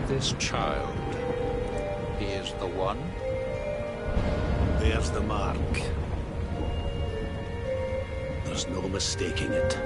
This child, he is the one? There's the mark. There's no mistaking it.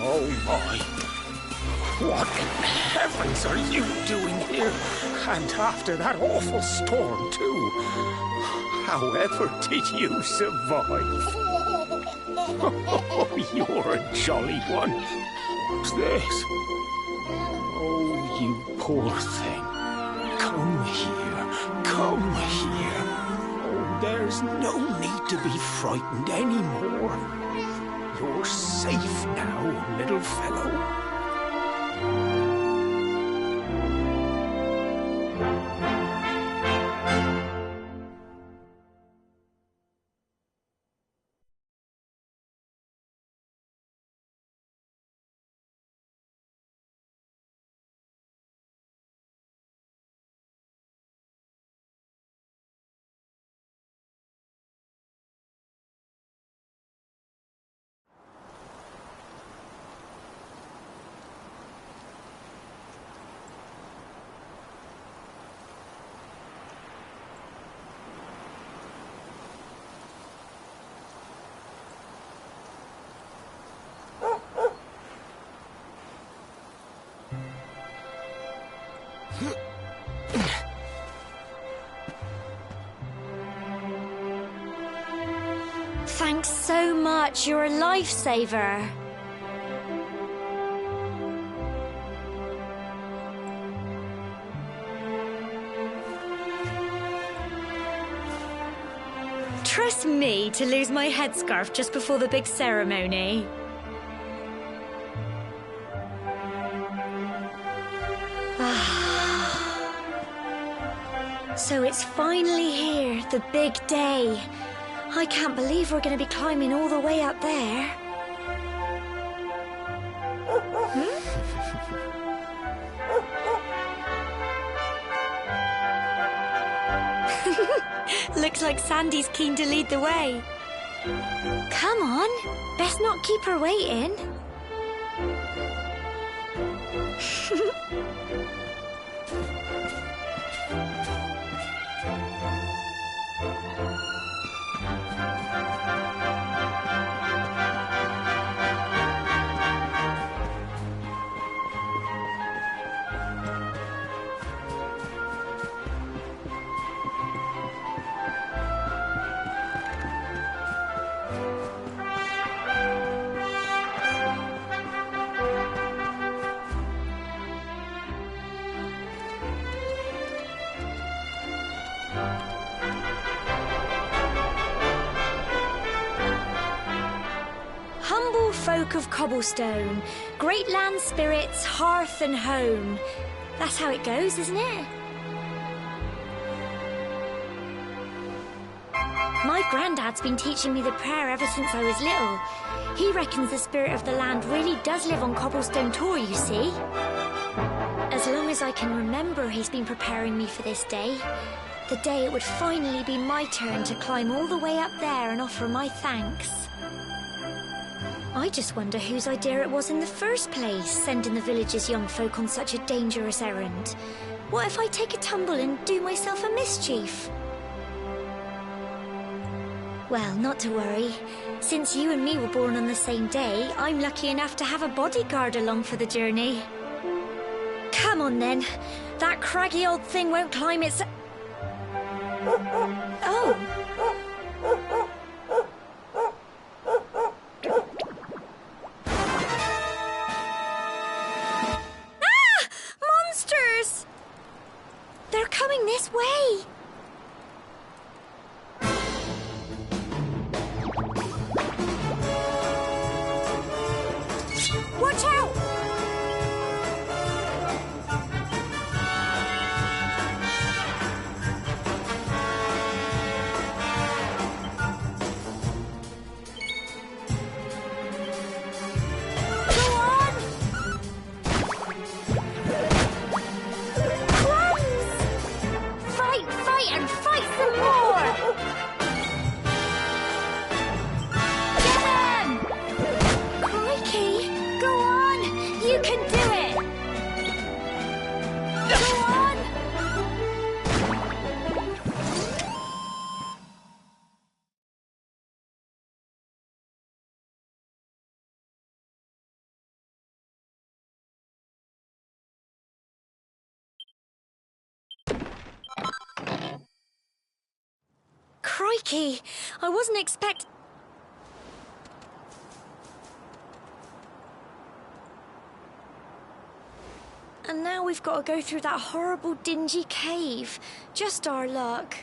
Oh my! What in heavens are you doing here? And after that awful storm, too. However did you survive? Oh, you're a jolly one. What's this? Oh, you poor thing. Come here. Come here. Oh, there's no need to be frightened anymore. You're safe now, little fellow. Thanks so much, you're a lifesaver. Trust me to lose my headscarf just before the big ceremony. So it's finally here, the big day. I can't believe we're going to be climbing all the way up there. Looks like Sandy's keen to lead the way. Come on, best not keep her waiting. folk of cobblestone, great land spirits, hearth and home. That's how it goes, isn't it? My granddad's been teaching me the prayer ever since I was little. He reckons the spirit of the land really does live on Cobblestone Tor, you see. As long as I can remember, he's been preparing me for this day. The day it would finally be my turn to climb all the way up there and offer my thanks. I just wonder whose idea it was in the first place, sending the village's young folk on such a dangerous errand. What if I take a tumble and do myself a mischief? Well, not to worry. Since you and me were born on the same day, I'm lucky enough to have a bodyguard along for the journey. Come on then. That craggy old thing won't climb its... Oh. Ah! Monsters! They're coming this way. Watch out! Go on! Crumbs! Fight, fight, and fight some more! Get him! Crikey! Go on! You can do it! Go on! Crikey! I wasn't expect... And now we've got to go through that horrible, dingy cave. Just our luck.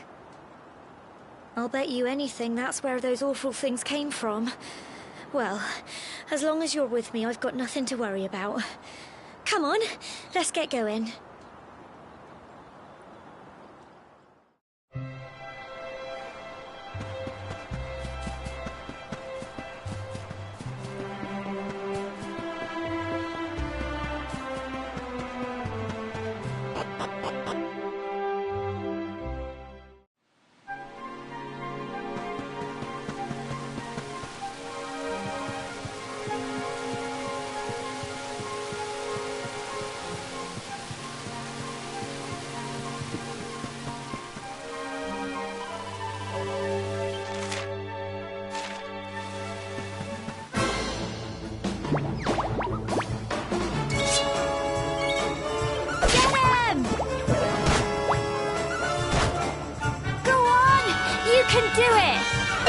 I'll bet you anything that's where those awful things came from. Well, as long as you're with me, I've got nothing to worry about. Come on, let's get going. Can do it!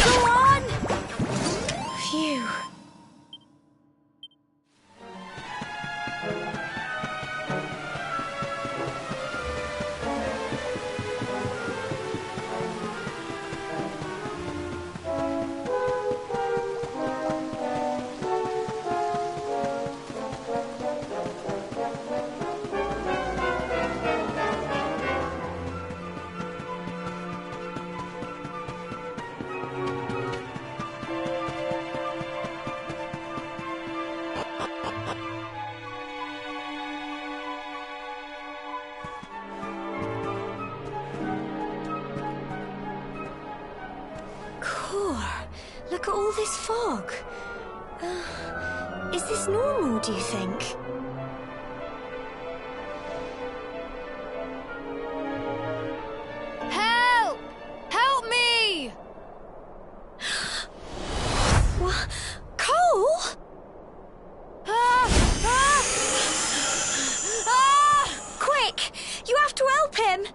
Go on! Phew. Look at all this fog. Is this normal, do you think? Help! Help me! What? Cole? Quick! You have to help him!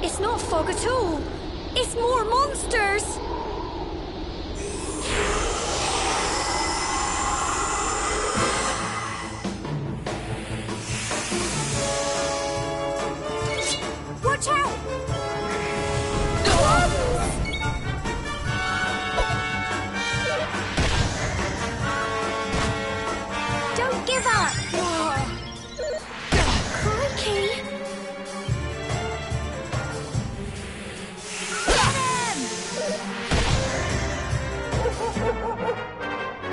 It's not fog at all. It's more monsters. Don't give up! Crikey! Get him!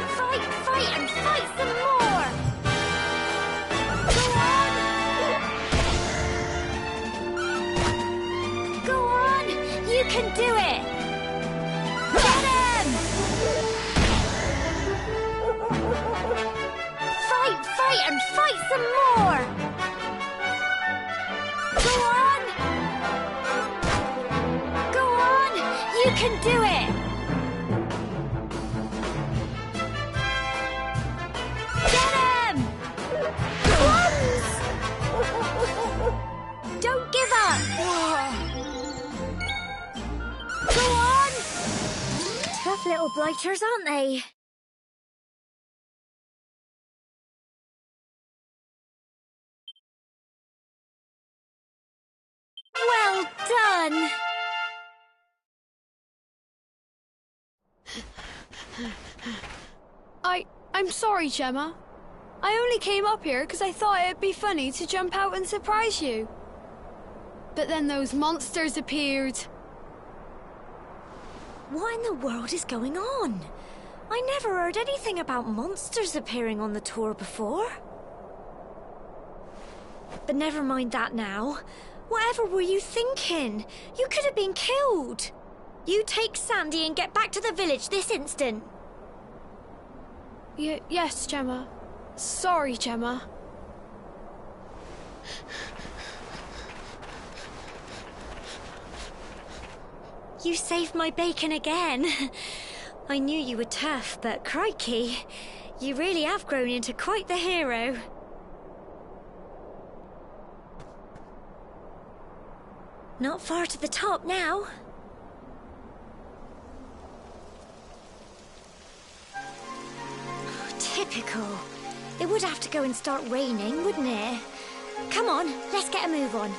Fight, and fight some more! Go on! Go on! You can do it! Get him! Fight, and fight some more! Go on! Go on! You can do it! Get him! Crumbs! Don't give up! Go on! Tough little blighters, aren't they? Well done! I'm sorry, Gemma. I only came up here because I thought it'd be funny to jump out and surprise you. But then those monsters appeared. What in the world is going on? I never heard anything about monsters appearing on the tour before. But never mind that now. Whatever were you thinking? You could have been killed. You take Sandy and get back to the village this instant. Yes, Gemma. Sorry, Gemma. You saved my bacon again. I knew you were tough, but crikey, you really have grown into quite the hero. Not far to the top now. Typical. It would have to go and start raining, wouldn't it? Come on, let's get a move on.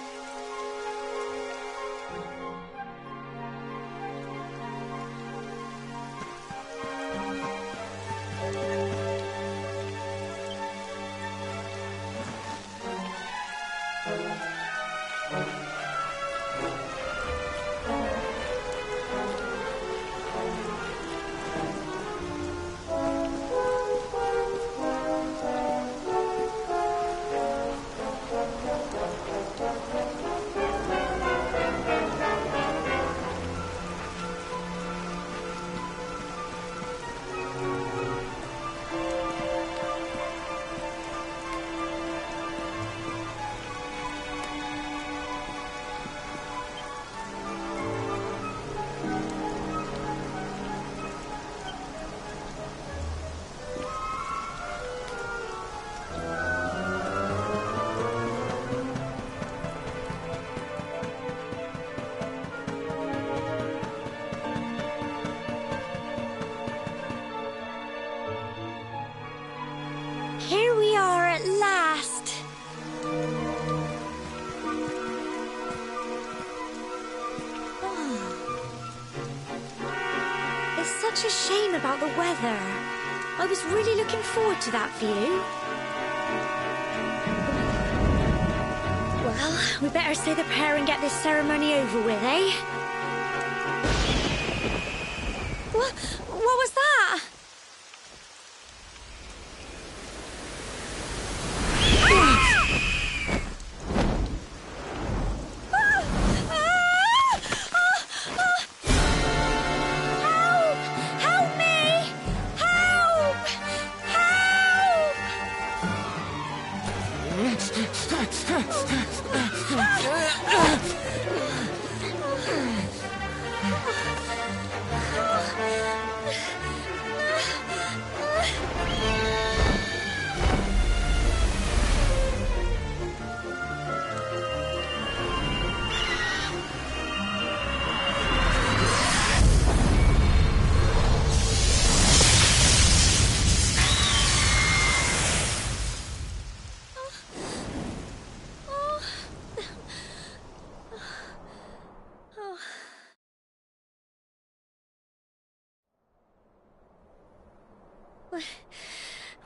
Here we are at last. It's such a shame about the weather. I was really looking forward to that view. Well, we better say the prayer and get this ceremony over with, eh? What was that?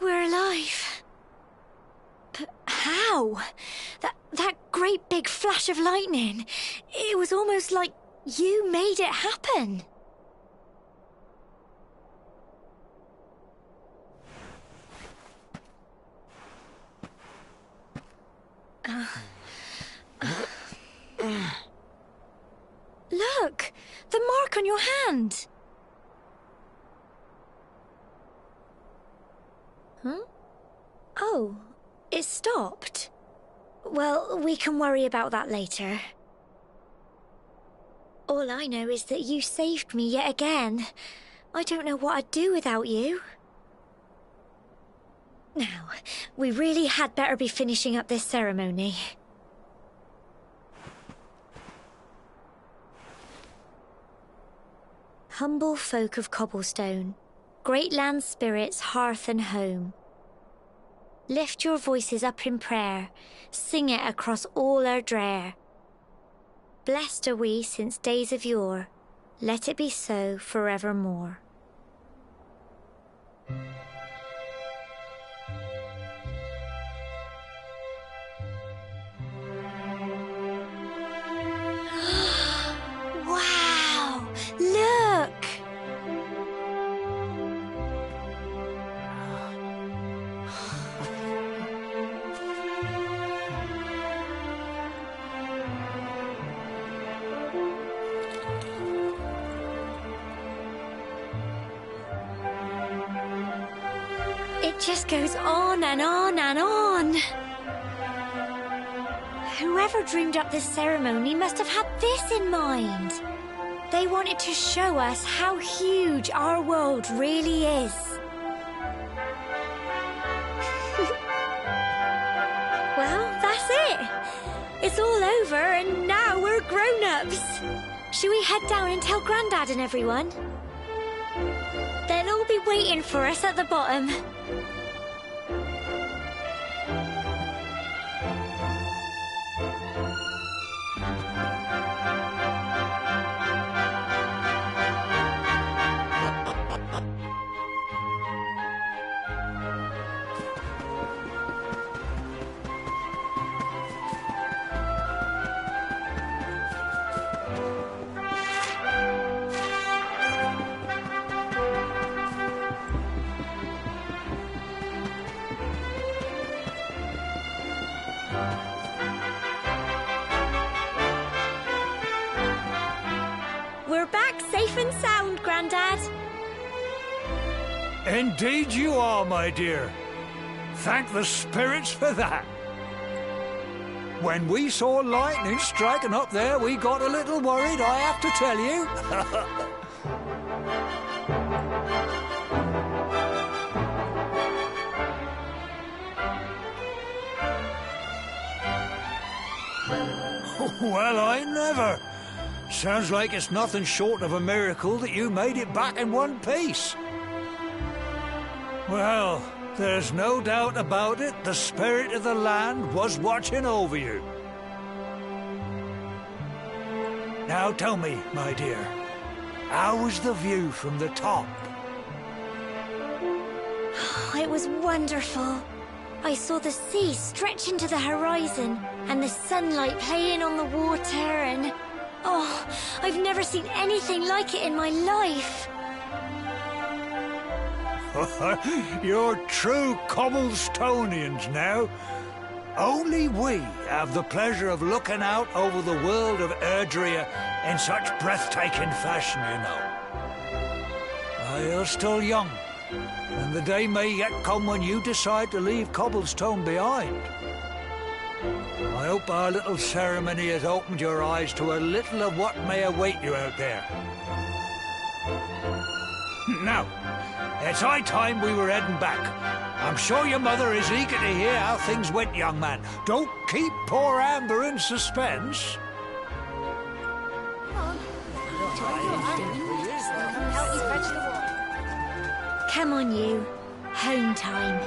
We're alive. Wow! That great big flash of lightning. It was almost like you made it happen. Look! The mark on your hand! Huh? Oh, it stopped. Well, we can worry about that later. All I know is that you saved me yet again. I don't know what I'd do without you. Now, we really had better be finishing up this ceremony. Humble folk of cobblestone, great land spirits, hearth and home. Lift your voices up in prayer, sing it across all our drear. Blessed are we since days of yore, let it be so forevermore. Wow! Look! It just goes on and on and on. Whoever dreamed up this ceremony must have had this in mind. They wanted to show us how huge our world really is. Well, that's it. It's all over and now we're grown-ups. Shall we head down and tell Grandad and everyone? They'll all be waiting for us at the bottom. We're back safe and sound, Grandad. Indeed you are, my dear. Thank the spirits for that. When we saw lightning striking up there, we got a little worried, I have to tell you. Well, I never. Sounds like it's nothing short of a miracle that you made it back in one piece. Well, there's no doubt about it, the spirit of the land was watching over you. Now tell me, my dear, how was the view from the top? It was wonderful. I saw the sea stretch into the horizon and the sunlight playing on the water and... Oh, I've never seen anything like it in my life. You're true Cobblestonians now. Only we have the pleasure of looking out over the world of Erdrea in such breathtaking fashion, you know. You're still young, and the day may yet come when you decide to leave Cobblestone behind. I hope our little ceremony has opened your eyes to a little of what may await you out there. Now, it's high time we were heading back. I'm sure your mother is eager to hear how things went, young man. Don't keep poor Amber in suspense. Come on, you. Home time.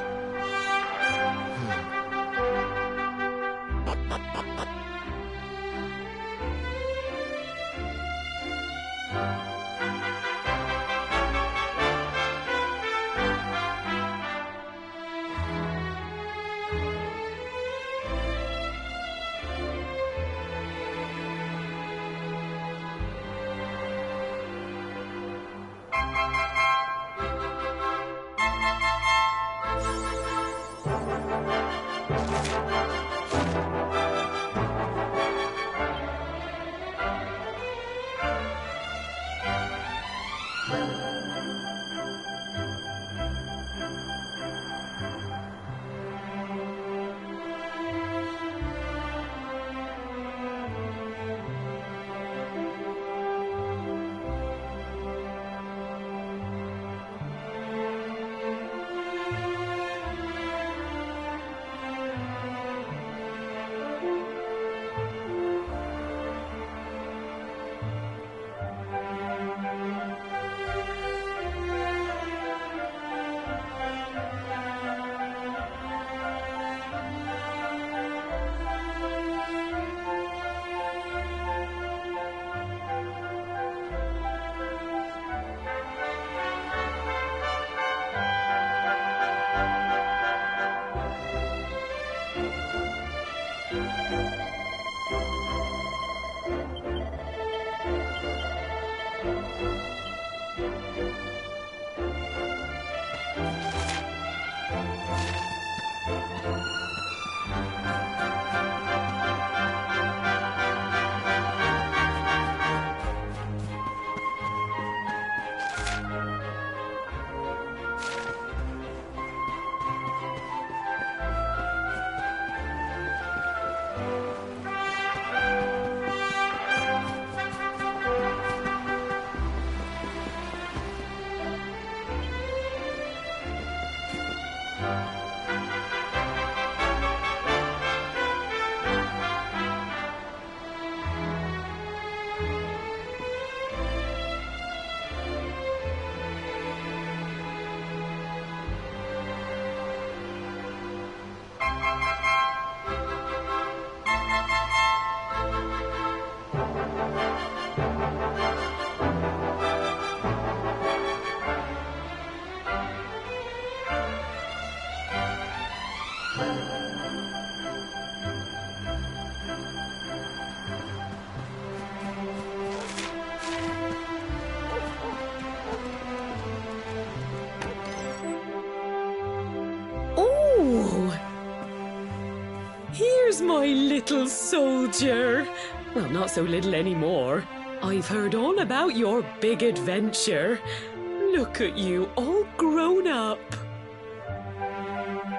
Here's my little soldier. Well, not so little anymore. I've heard all about your big adventure. Look at you, all grown up.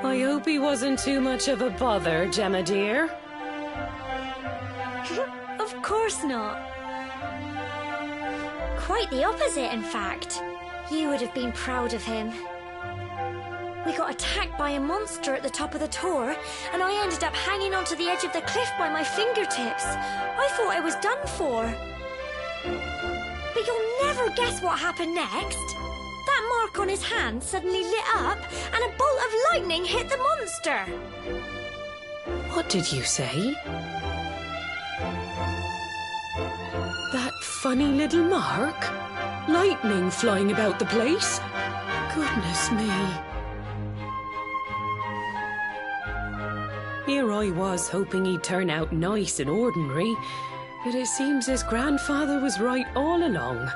I hope he wasn't too much of a bother, Gemma dear. Of course not. Quite the opposite, in fact. You would have been proud of him. We got attacked by a monster at the top of the tower, and I ended up hanging onto the edge of the cliff by my fingertips. I thought I was done for. But you'll never guess what happened next. That mark on his hand suddenly lit up, and a bolt of lightning hit the monster. What did you say? That funny little mark? Lightning flying about the place? Goodness me. Here I was hoping he'd turn out nice and ordinary, but it seems his grandfather was right all along.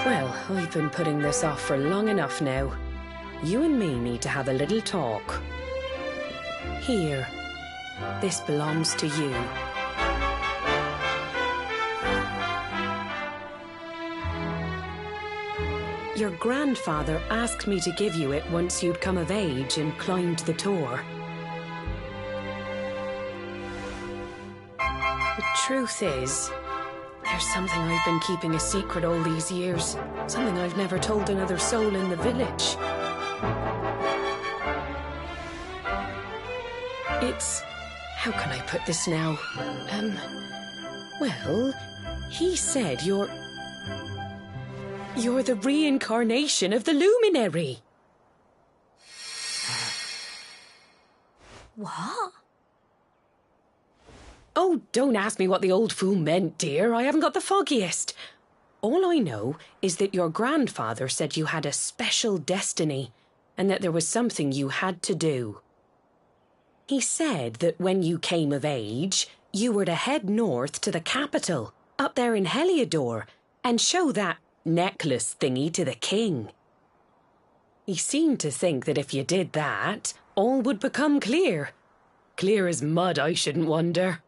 Well, I've been putting this off for long enough now. You and me need to have a little talk. Here, this belongs to you. Your grandfather asked me to give you it once you'd come of age and climbed the tower. The truth is, there's something I've been keeping a secret all these years. Something I've never told another soul in the village. It's... how can I put this now? Well, he said you're the reincarnation of the luminary. What? Oh, don't ask me what the old fool meant, dear. I haven't got the foggiest. All I know is that your grandfather said you had a special destiny and that there was something you had to do. He said that when you came of age, you were to head north to the capital, up there in Heliodor, and show that necklace thingy to the king. He seemed to think that if you did that, all would become clear. Clear as mud, I shouldn't wonder.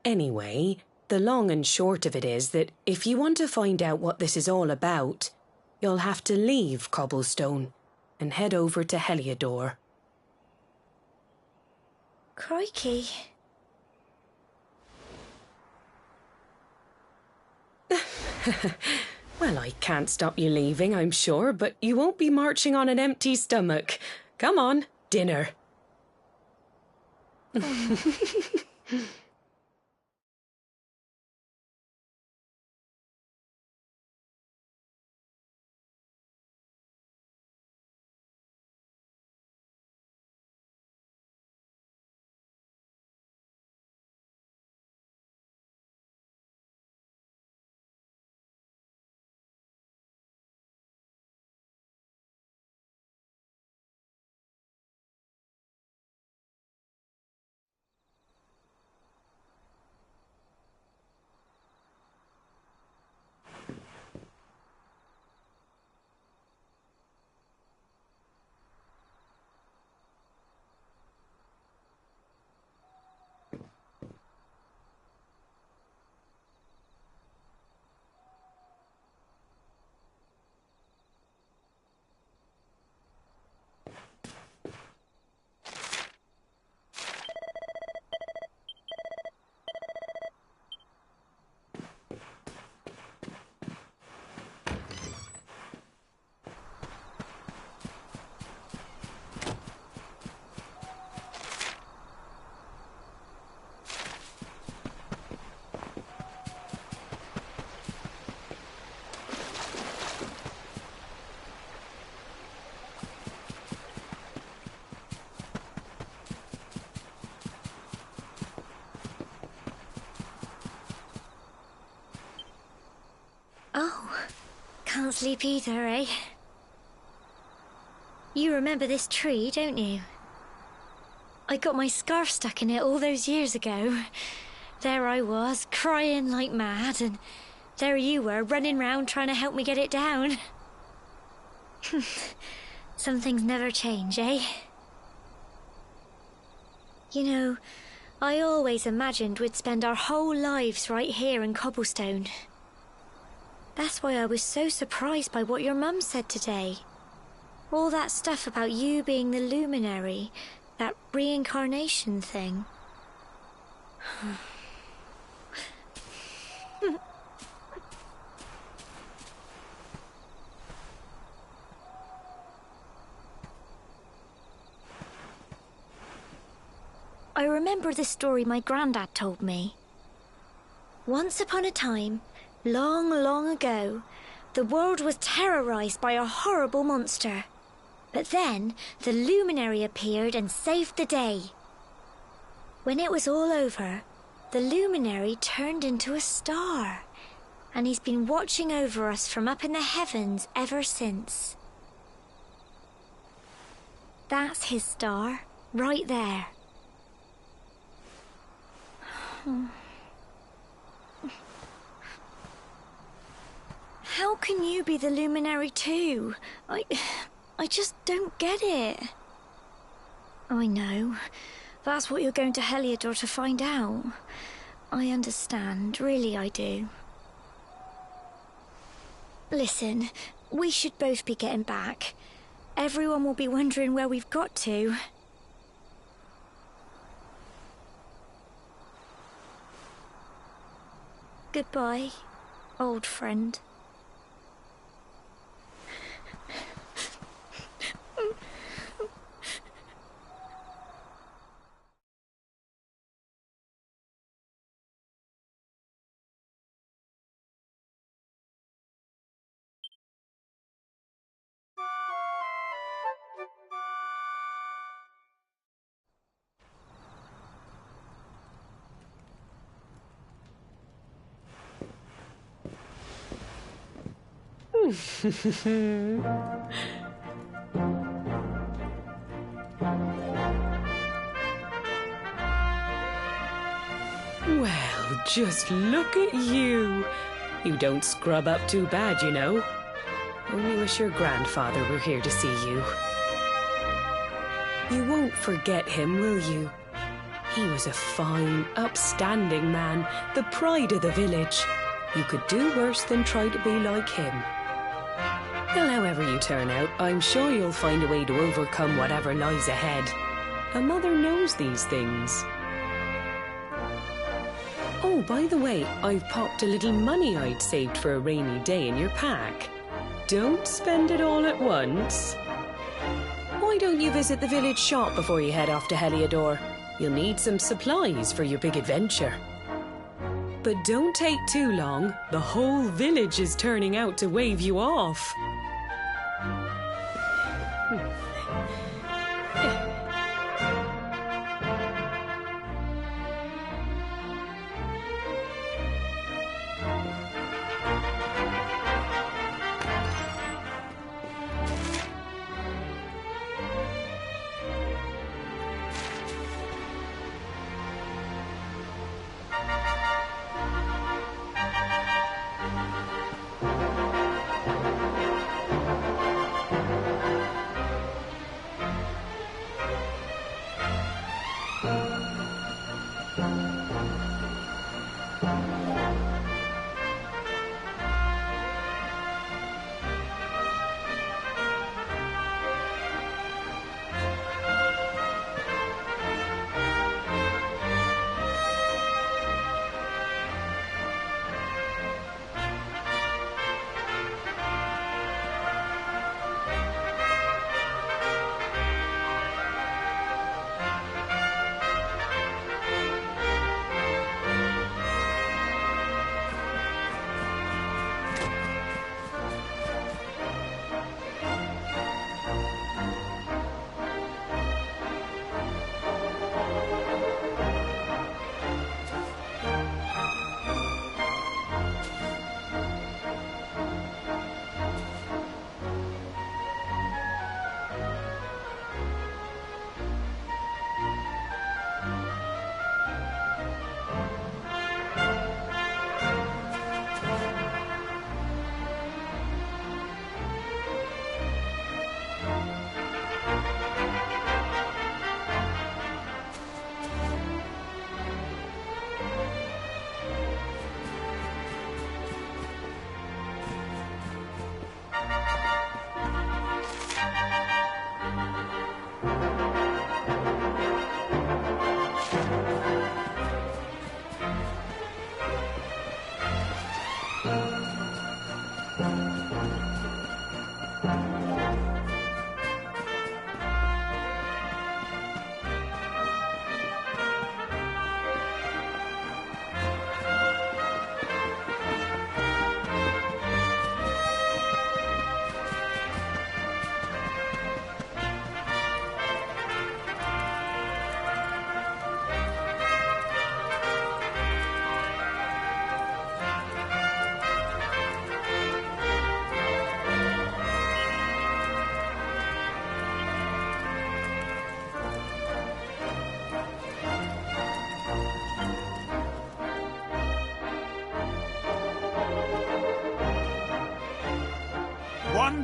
Anyway, the long and short of it is that if you want to find out what this is all about, you'll have to leave Cobblestone and head over to Heliodor. Crikey. Well, I can't stop you leaving, I'm sure, but you won't be marching on an empty stomach. Come on, dinner. can't sleep either, eh? You remember this tree, don't you? I got my scarf stuck in it all those years ago. There I was, crying like mad, and there you were, running round trying to help me get it down. Some things never change, eh? You know, I always imagined we'd spend our whole lives right here in Cobblestone. That's why I was so surprised by what your mum said today. All that stuff about you being the luminary, that reincarnation thing. I remember the story my granddad told me. Once upon a time, long, long ago, the world was terrorized by a horrible monster. But then, the luminary appeared and saved the day. When it was all over, the luminary turned into a star, and he's been watching over us from up in the heavens ever since. That's his star, right there. How can you be the luminary too? I just don't get it. I know. That's what you're going to Heliodor to find out. I understand, really I do. Listen, we should both be getting back. Everyone will be wondering where we've got to. Goodbye, old friend. Well, just look at you. You don't scrub up too bad, you know. Only wish your grandfather were here to see you. You won't forget him, will you? He was a fine, upstanding man, the pride of the village. You could do worse than try to be like him. Well, however you turn out, I'm sure you'll find a way to overcome whatever lies ahead. A mother knows these things. Oh, by the way, I've popped a little money I'd saved for a rainy day in your pack. Don't spend it all at once. Why don't you visit the village shop before you head off to Heliodor? You'll need some supplies for your big adventure. But don't take too long. The whole village is turning out to wave you off.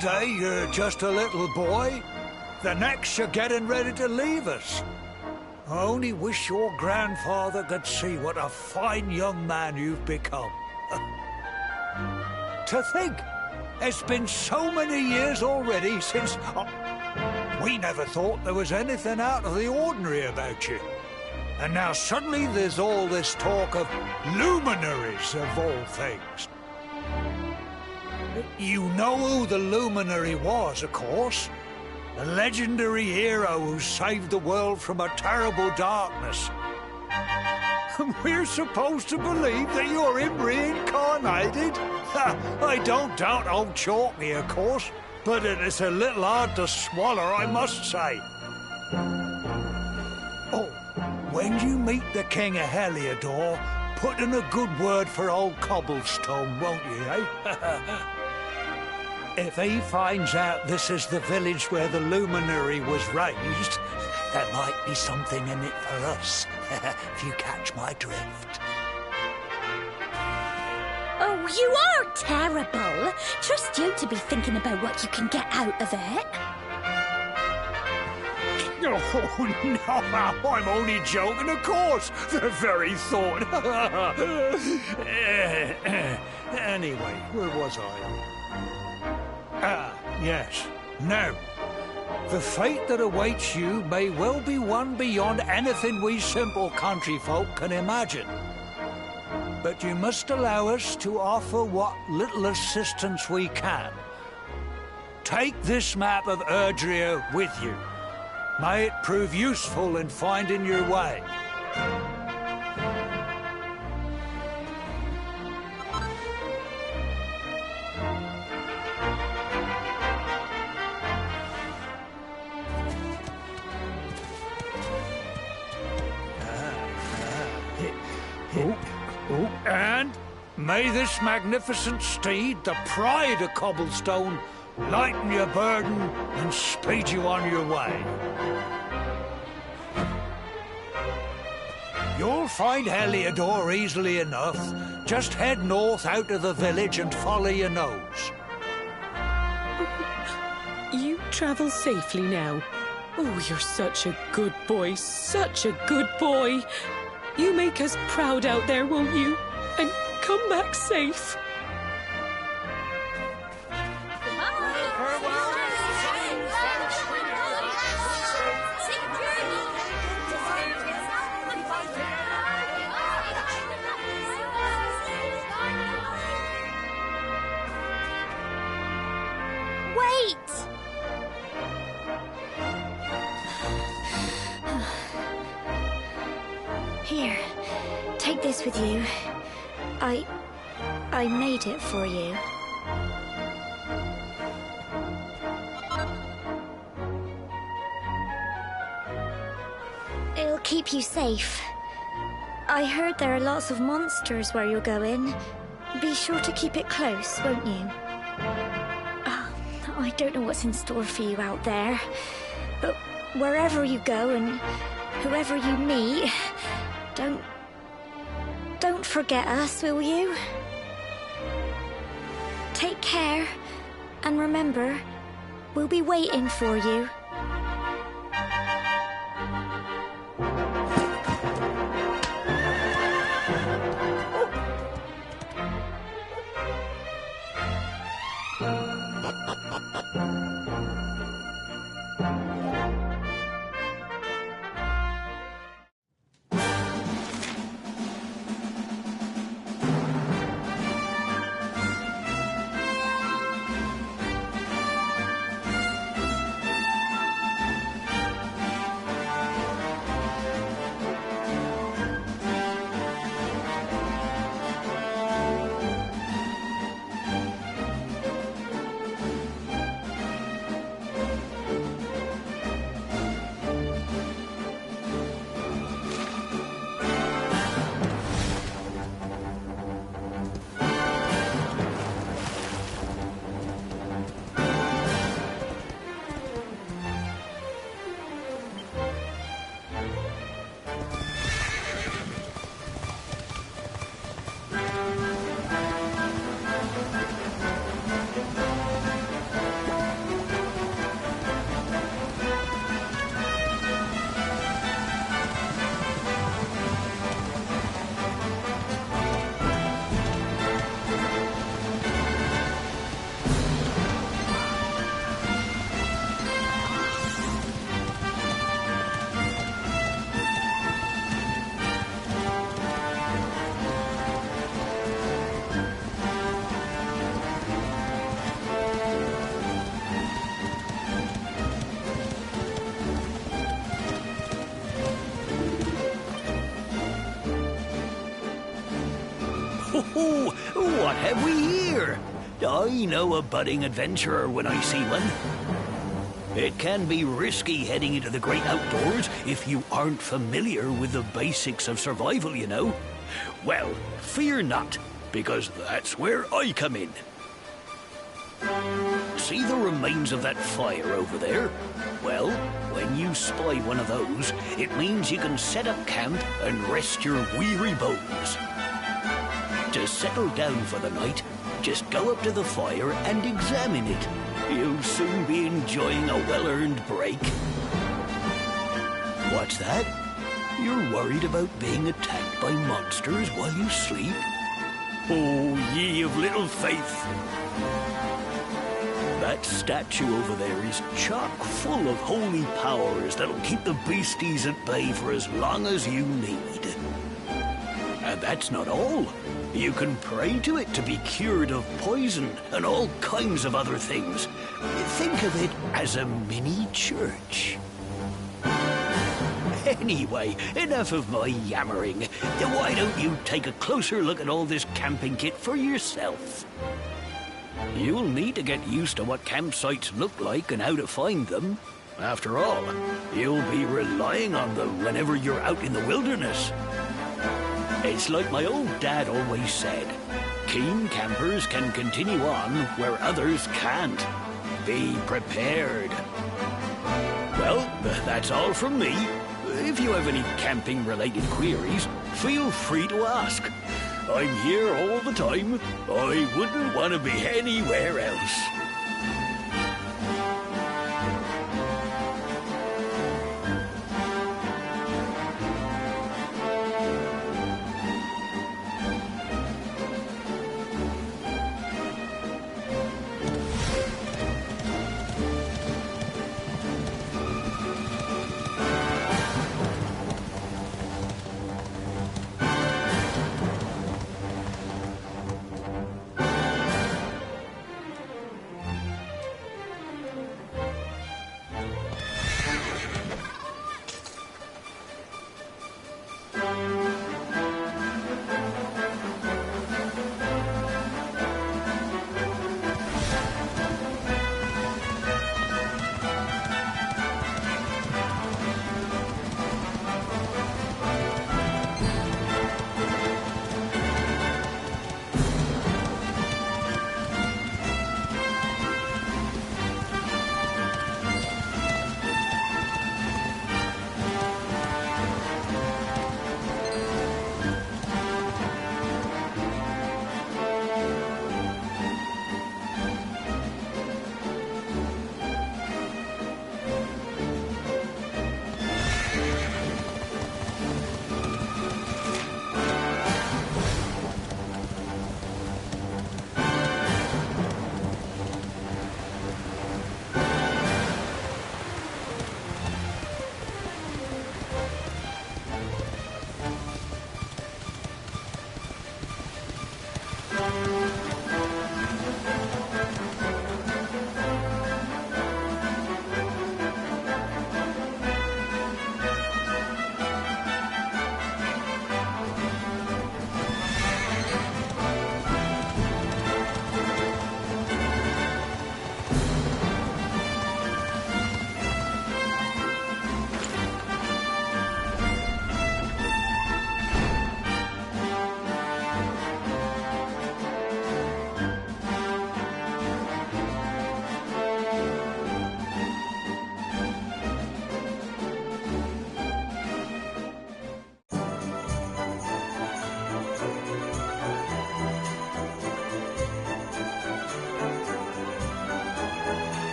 day you're just a little boy, the next you're getting ready to leave us. I only wish your grandfather could see what a fine young man you've become. To think, it's been so many years already since... we never thought there was anything out of the ordinary about you. And now suddenly there's all this talk of luminaries of all things. You know who the luminary was, of course. A legendary hero who saved the world from a terrible darkness. And we're supposed to believe that you're him reincarnated? I don't doubt old Chalky, of course, but it is a little hard to swallow, I must say. Oh, when you meet the King of Heliodor, put in a good word for old Cobblestone, won't you, eh? If he finds out this is the village where the luminary was raised, there might be something in it for us, if you catch my drift. Oh, you are terrible. Trust you to be thinking about what you can get out of it. Oh, no, I'm only joking, of course. The very thought. Anyway, where was I? Ah, yes. Now, the fate that awaits you may well be one beyond anything we simple country folk can imagine. But you must allow us to offer what little assistance we can. Take this map of Erdrea with you. May it prove useful in finding your way. And may this magnificent steed, the pride of Cobblestone, lighten your burden and speed you on your way. You'll find Heliodor easily enough. Just head north out of the village and follow your nose. You travel safely now. Oh, you're such a good boy, such a good boy. You make us proud out there, won't you? And come back safe. Wait! Here, take this with you. I made it for you. It'll keep you safe. I heard there are lots of monsters where you're going. Be sure to keep it close, won't you? I don't know what's in store for you out there, but wherever you go and whoever you meet, don't forget us, will you? Take care, and remember, we'll be waiting for you. Oh, what have we here? I know a budding adventurer when I see one. It can be risky heading into the great outdoors if you aren't familiar with the basics of survival, you know. Well, fear not, because that's where I come in. See the remains of that fire over there? Well, when you spy one of those, it means you can set up camp and rest your weary bones. To settle down for the night, just go up to the fire and examine it. You'll soon be enjoying a well-earned break. What's that? You're worried about being attacked by monsters while you sleep? Oh, ye of little faith! That statue over there is chock full of holy powers that'll keep the beasties at bay for as long as you need. And that's not all. You can pray to it to be cured of poison and all kinds of other things. Think of it as a mini church. Anyway, enough of my yammering. Why don't you take a closer look at all this camping kit for yourself? You'll need to get used to what campsites look like and how to find them. After all, you'll be relying on them whenever you're out in the wilderness. It's like my old dad always said, keen campers can continue on where others can't. Be prepared. Well, that's all from me. If you have any camping-related queries, feel free to ask. I'm here all the time. I wouldn't want to be anywhere else.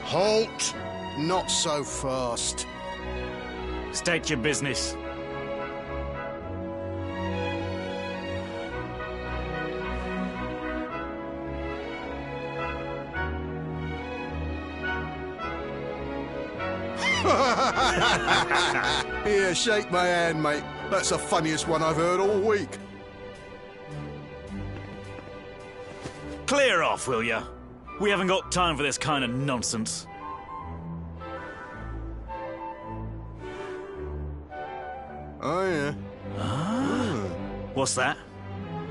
Halt! Not so fast. State your business. Here, shake my hand, mate. That's the funniest one I've heard all week. Clear off, will ya? We haven't got time for this kind of nonsense. Oh, yeah. What's that?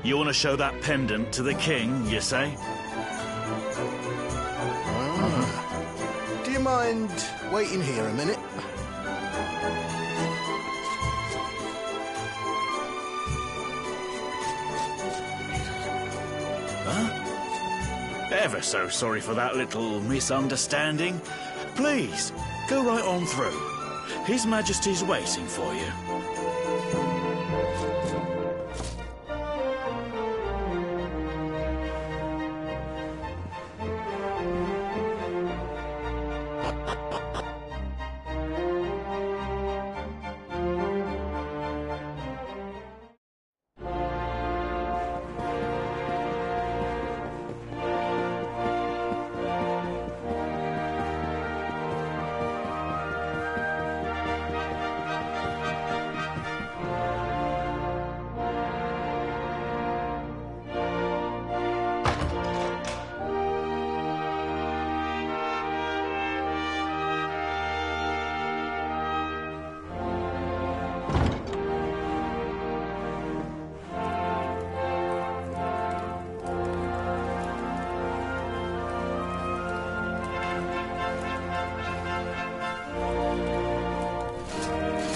You want to show that pendant to the king, you say? Do you mind waiting here a minute? Ever so sorry for that little misunderstanding. Please, go right on through. His Majesty's waiting for you.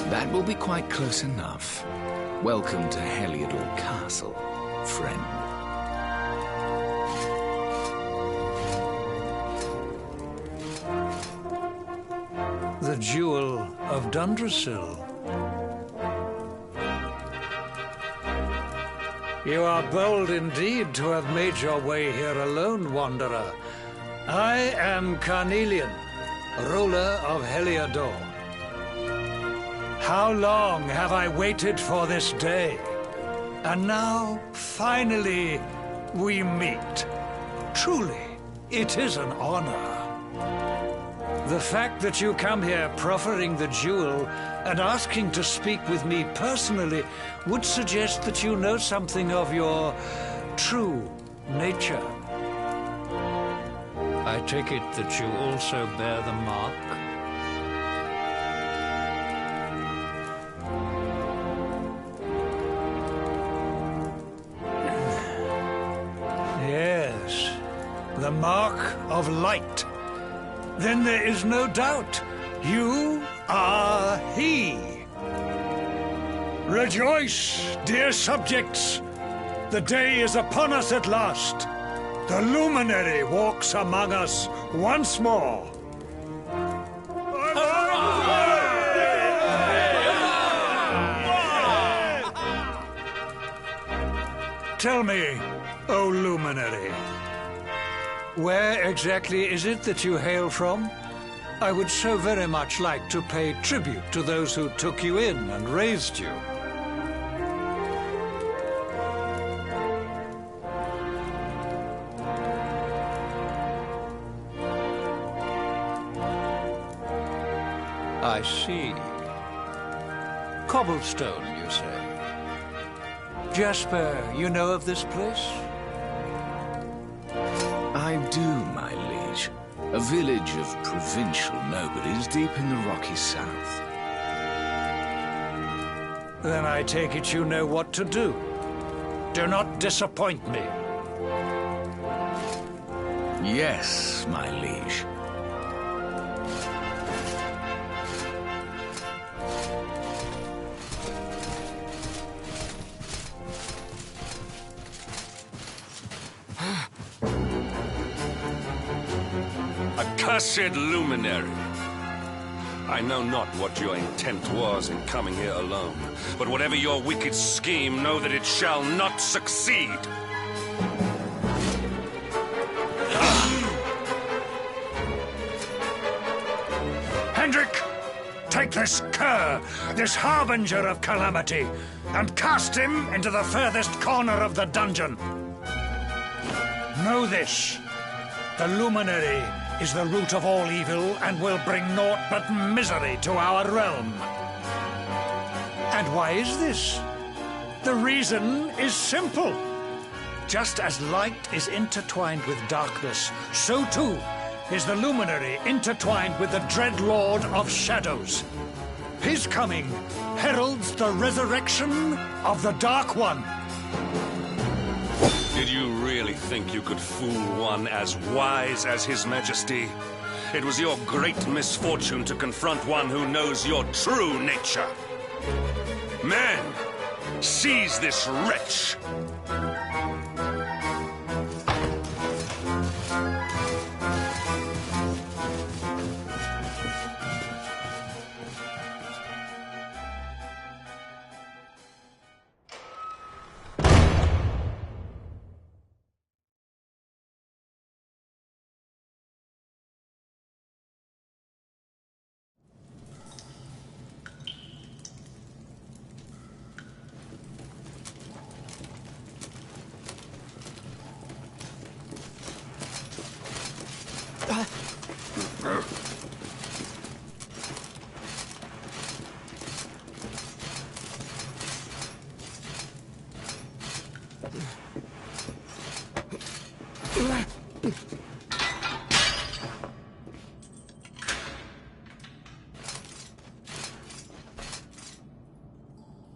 That will be quite close enough. Welcome to Heliodor Castle, friend. The Jewel of Dundrasil. You are bold indeed to have made your way here alone, wanderer. I am Carnelian, ruler of Heliodor. How long have I waited for this day? And now, finally, we meet. Truly, it is an honor. The fact that you come here proffering the jewel and asking to speak with me personally would suggest that you know something of your true nature. I take it that you also bear the mark? Yes, the mark of light. Then there is no doubt. You are he. Rejoice, dear subjects. The day is upon us at last. The luminary walks among us once more. Tell me, O luminary, where exactly is it that you hail from? I would so very much like to pay tribute to those who took you in and raised you. I see. Cobblestone, you say? Jasper, you know of this place? I do, my liege. A village of provincial nobodies deep in the rocky south. Then I take it you know what to do. Do not disappoint me. Yes, my liege. Accursed luminary! I know not what your intent was in coming here alone, but whatever your wicked scheme, know that it shall not succeed. Hendrik, take this cur, this harbinger of calamity, and cast him into the furthest corner of the dungeon. Know this, the luminary is the root of all evil and will bring naught but misery to our realm. And why is this? The reason is simple. Just as light is intertwined with darkness, so too is the luminary intertwined with the dread lord of shadows. His coming heralds the resurrection of the Dark One. Did you really think you could fool one as wise as His Majesty? It was your great misfortune to confront one who knows your true nature. Men, seize this wretch!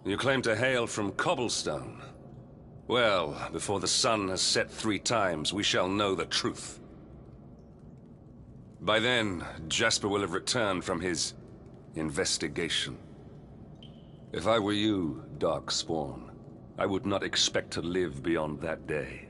You claim to hail from Cobblestone. Well, before the sun has set 3 times, we shall know the truth. By then, Jasper will have returned from his investigation. If I were you, Darkspawn, I would not expect to live beyond that day.